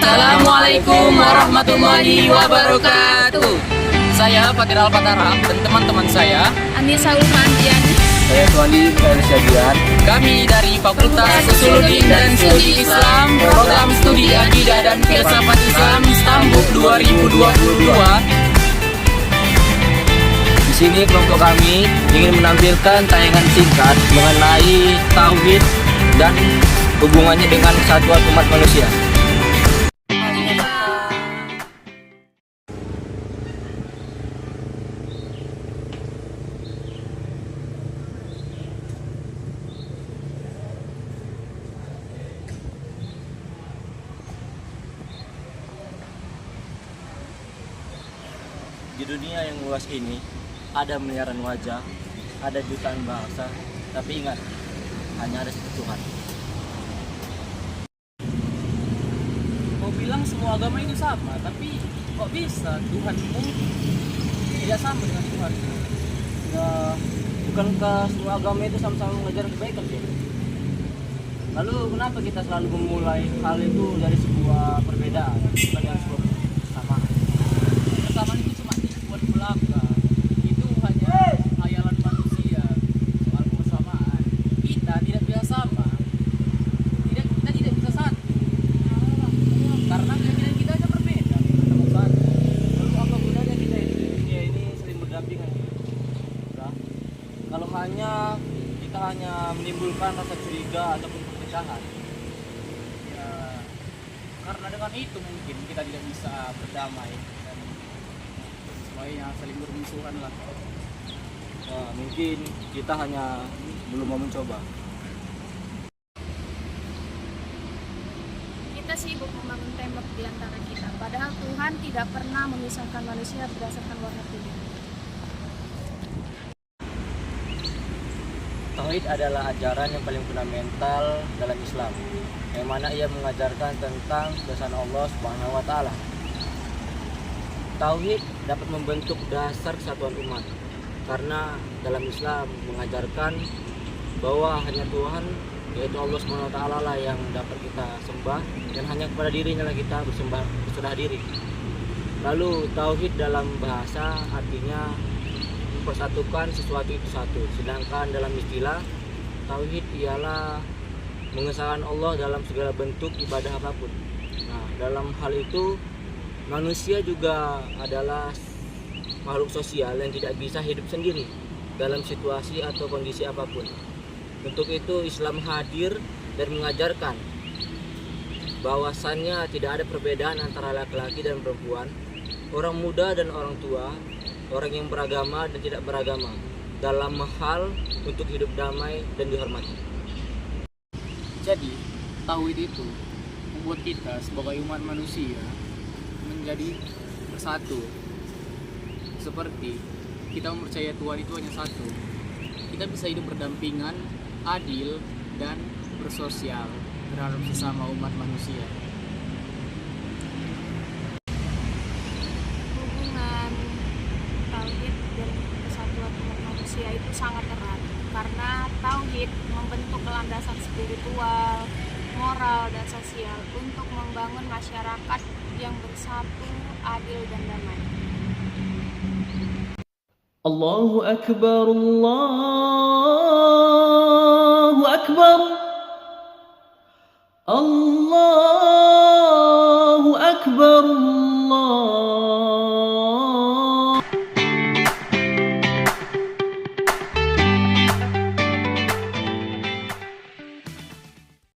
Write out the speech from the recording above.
Assalamualaikum warahmatullahi wabarakatuh. Saya Fatir Al-Fatara dan teman-teman saya Anissa Ulfandian. Saya Tuandi Mikael Syadian. Kami dari Fakultas Usuluddin dan Studi Islam, Program Studi Akidah dan Filsafat Islam Stambuk 2022. Di sini kelompok kami ingin menampilkan tayangan singkat mengenai tauhid dan hubungannya dengan kesatuan umat manusia. Di dunia yang luas ini, ada miliaran wajah, ada jutaan bahasa, tapi ingat, hanya ada satu Tuhan. Mau bilang semua agama itu sama, tapi kok bisa Tuhanmu tidak sama dengan Tuhan? Ya, bukankah semua agama itu sama-sama mengajar kebaikan sih? Lalu kenapa kita selalu memulai hal itu dari sebuah perbedaan, bukan dari sebuah kesamaan? Kesamaan itu cuma dibuat belaka. Itu hanya khayalan manusia soal kebersamaan. Kita tidak bisa sama. Kita tidak bisa satu. Karena keyakinan kita aja berbeda. Ketemu satu. Lalu apa gunanya kita hidup di dunia ini sering berdampingan? Nah, kalau kita hanya menimbulkan rasa curiga ataupun perpecahan, Ya, karena dengan itu mungkin kita tidak bisa berdamai dan semuanya saling bermusuhan lah. nah, mungkin kita hanya belum mau mencoba. Kita sibuk membangun tembok di antara kita, padahal Tuhan tidak pernah memisahkan manusia berdasarkan warna kulit. Tauhid adalah ajaran yang paling fundamental dalam Islam, yang mana ia mengajarkan tentang keesaan Allah Subhanahu wa taala. Tauhid dapat membentuk dasar kesatuan umat, karena dalam Islam mengajarkan bahwa hanya Tuhan, yaitu Allah Subhanahu wa taala lah yang dapat kita sembah, dan hanya kepada dirinya lah kita berserah diri. Lalu tauhid dalam bahasa artinya mempersatukan sesuatu itu satu, sedangkan dalam istilah tauhid ialah mengesahkan Allah dalam segala bentuk ibadah apapun. Nah, dalam hal itu manusia juga adalah makhluk sosial yang tidak bisa hidup sendiri dalam situasi atau kondisi apapun. Untuk itu Islam hadir dan mengajarkan bahwasannya tidak ada perbedaan antara laki-laki dan perempuan, orang muda dan orang tua, orang yang beragama dan tidak beragama, dalam hal untuk hidup damai dan dihormati. Jadi, tauhid itu membuat kita sebagai umat manusia menjadi bersatu. Seperti kita mempercayai Tuhan itu hanya satu. Kita bisa hidup berdampingan, adil, dan bersosial terhadap sesama umat manusia. Hubungan tauhid dan kesatuan umat manusia itu sangat erat, karena tauhid membentuk landasan spiritual, moral, dan sosial untuk membangun masyarakat yang bersatu, adil, dan damai. Allahu Akbar, Allahu Akbar, Allah.